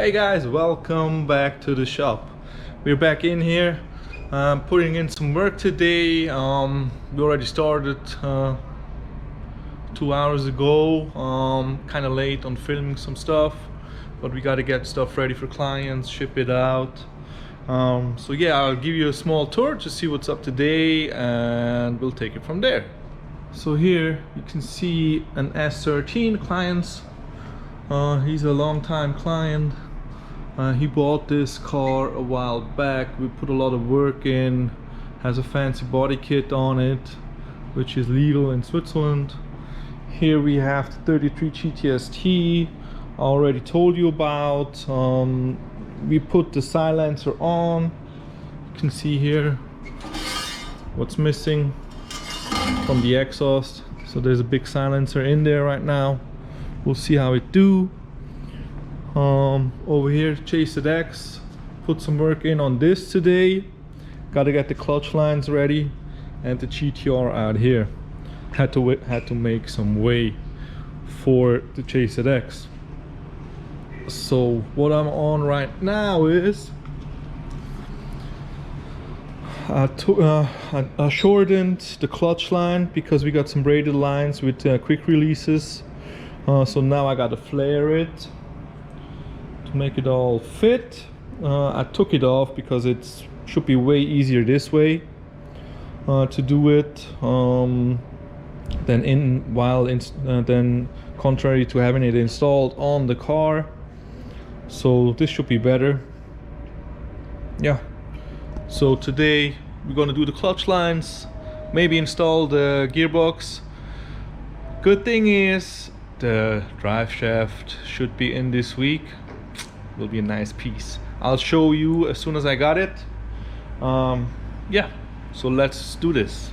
Hey guys, welcome back to the shop. We're back in here, putting in some work today. We already started 2 hours ago. Kind of late on filming some stuff, but we got to get stuff ready for clients, ship it out. So yeah, I'll give you a small tour to see what's up today, and we'll take it from there. So here you can see an S13 client's. He's a long-time client. He bought this car a while back. We put a lot of work in. Has a fancy body kit on it, which is legal in Switzerland. Here we have the 33 GTST. I already told you about. We put the silencer on. You can see here what's missing from the exhaust. So there's a big silencer in there right now. We'll see how it do. Over here, JZX, put some work in on this today. Gotta get the clutch lines ready and the GTR out here. Had to make some way for the JZX. So what I'm on right now is I shortened the clutch line because we got some braided lines with quick releases. So now I gotta flare it to make it all fit. I took it off because it should be way easier this way to do it than contrary to having it installed on the car. So this should be better. Yeah. So today we're gonna do the clutch lines, maybe install the gearbox. Good thing is the drive shaft should be in this week. Will be a nice piece. I'll show you as soon as I got it. Yeah, so let's do this.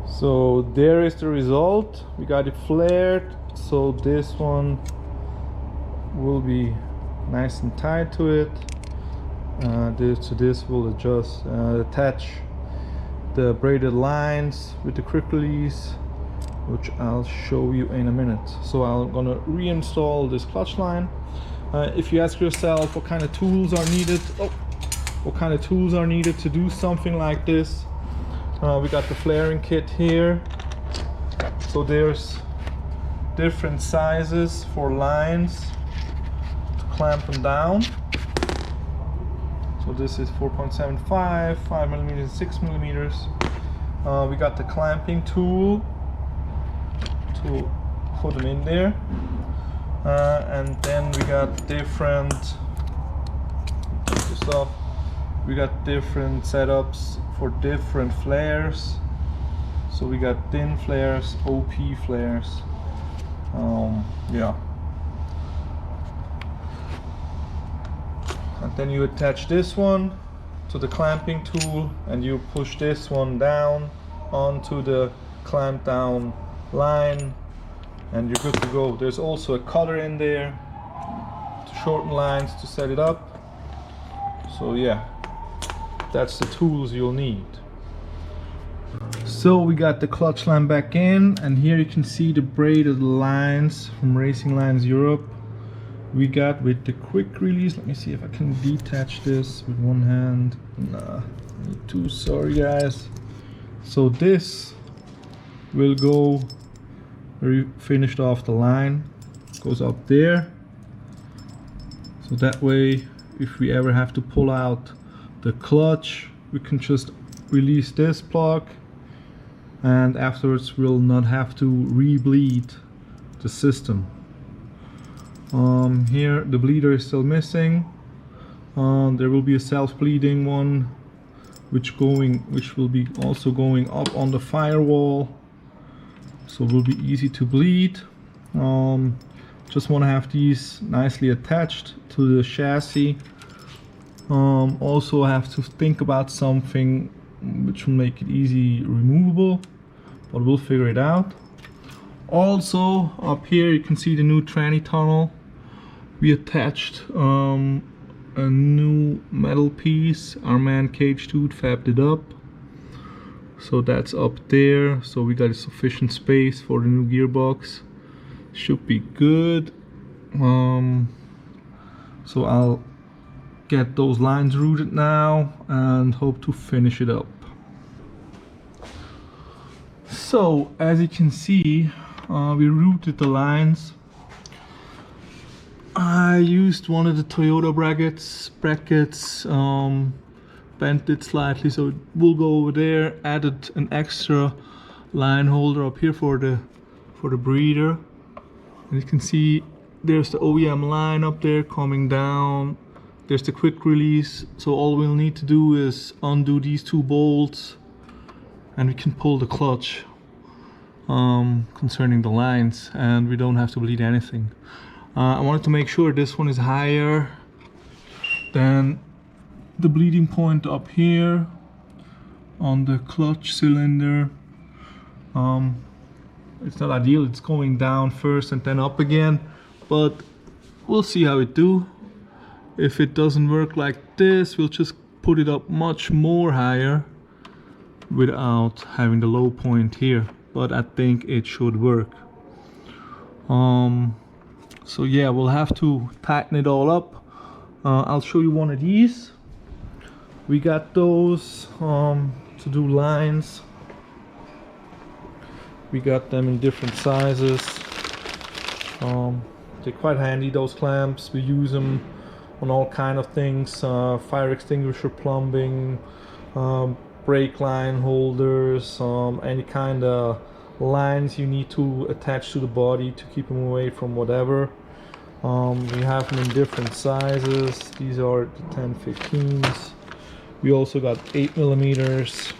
So there is the result. We got it flared, so this one will be nice and tight to it. This will adjust, attach the braided lines with the quick release, which I'll show you in a minute. So I'm gonna reinstall this clutch line. If you ask yourself what kind of tools are needed, to do something like this, we got the flaring kit here. So there's different sizes for lines to clamp them down. So this is 4.75, 5mm, 6mm. We got the clamping tool to put them in there. And then we got different stuff. We got different setups for different flares. So we got thin flares, OP flares. Yeah. And then you attach this one to the clamping tool and you push this one down onto the clamp down line and you're good to go. There's also a cutter in there to shorten lines to set it up. So yeah, that's the tools you'll need. So we got the clutch line back in, and here you can see the braided lines from Racing Lines Europe. We got with the quick release. Let me see if I can detach this with one hand. Nah, need two, sorry guys. So this will go finished off the line, goes up there. So that way, if we ever have to pull out the clutch, we can just release this plug, and afterwards we'll not have to re-bleed the system. Here the bleeder is still missing. There will be a self-bleeding one which will be also going up on the firewall, so it will be easy to bleed. Just want to have these nicely attached to the chassis. Also have to think about something which will make it easy removable, but we'll figure it out. Also up here you can see the new tranny tunnel. We attached a new metal piece. Our man Cage Dude fabbed it up, so that's up there. So we got sufficient space for the new gearbox. Should be good. So I'll get those lines routed now and hope to finish it up. So as you can see, we routed the lines. I used one of the Toyota brackets, bent it slightly so it will go over there. Added an extra line holder up here for the breather. And you can see there's the OEM line up there coming down. There's the quick release. So all we'll need to do is undo these two bolts, and we can pull the clutch concerning the lines, and we don't have to bleed anything. I wanted to make sure this one is higher than the bleeding point up here on the clutch cylinder. It's not ideal, it's going down first and then up again, but we'll see how it do. If it doesn't work like this, we'll just put it up much more higher without having the low point here, but I think it should work. So yeah, we'll have to tighten it all up. I'll show you one of these. We got those to do lines. We got them in different sizes. They're quite handy, those clamps. We use them on all kind of things, fire extinguisher plumbing, brake line holders, any kind of lines you need to attach to the body to keep them away from whatever. We have them in different sizes. These are the 10-15s. We also got 8mm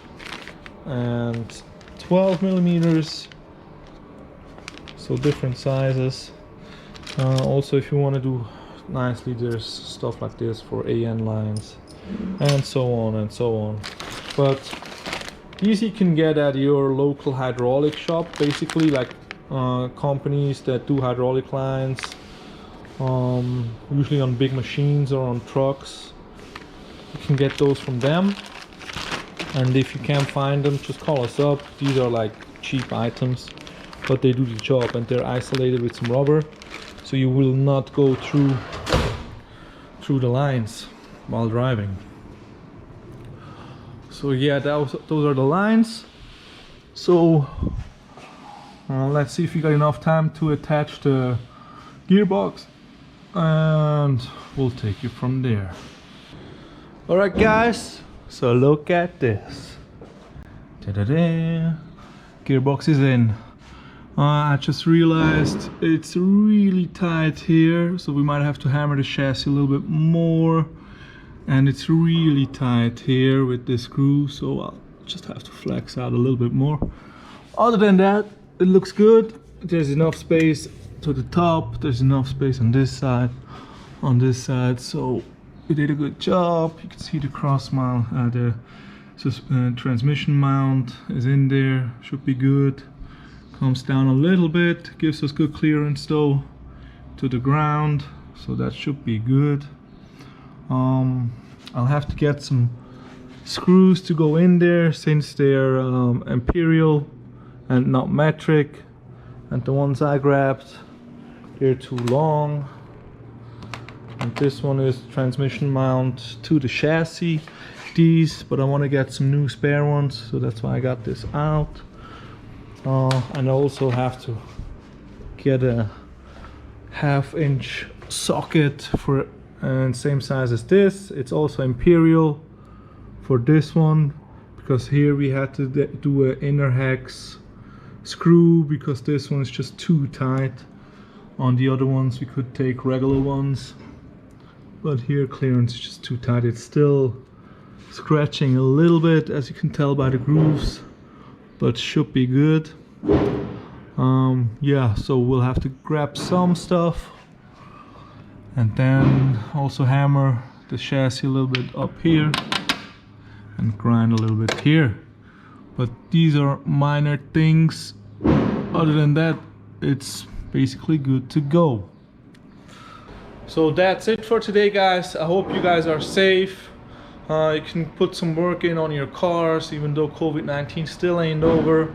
and 12mm, so different sizes. Also, if you want to do nicely, there's stuff like this for AN lines, and so on and so on. But these you can get at your local hydraulic shop, basically, like companies that do hydraulic lines, usually on big machines or on trucks. You can get those from them, and if you can't find them, just call us up. These are like cheap items, but they do the job, and they're isolated with some rubber, so you will not go through the lines while driving. So yeah, those are the lines. So let's see if we got enough time to attach the gearbox, and we'll take it from there. Alright guys, so look at this. Ta-da-da. Gearbox is in. I just realized it's really tight here, so we might have to hammer the chassis a little bit more, and it's really tight here with this screw, so I'll just have to flex out a little bit more. Other than that, it looks good. There's enough space to the top, there's enough space on this side, so we did a good job. You can see the cross mount, the transmission mount is in there, should be good. Comes down a little bit, gives us good clearance though to the ground, so that should be good. I'll have to get some screws to go in there since they're imperial and not metric, and the ones I grabbed, they're too long. And this one is transmission mount to the chassis, but I want to get some new spare ones, so that's why I got this out. And I also have to get a 1/2-inch socket for same size as this. It's also imperial for this one, because here we had to do an inner hex screw because this one is just too tight. On the other ones we could take regular ones, but here clearance is just too tight. It's still scratching a little bit, as you can tell by the grooves, but should be good. Yeah, so we'll have to grab some stuff and then also hammer the chassis a little bit up here and grind a little bit here. But these are minor things. Other than that, it's basically good to go. So that's it for today, guys. I hope you guys are safe. You can put some work in on your cars, even though COVID-19 still ain't over.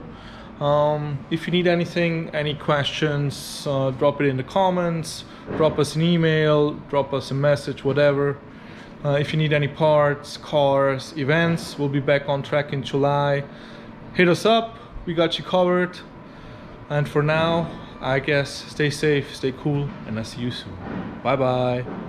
If you need anything, any questions, drop it in the comments, drop us an email, drop us a message, whatever. If you need any parts, cars, events, we'll be back on track in July. Hit us up, we got you covered. And for now, I guess, stay safe, stay cool, and I'll see you soon. Bye bye.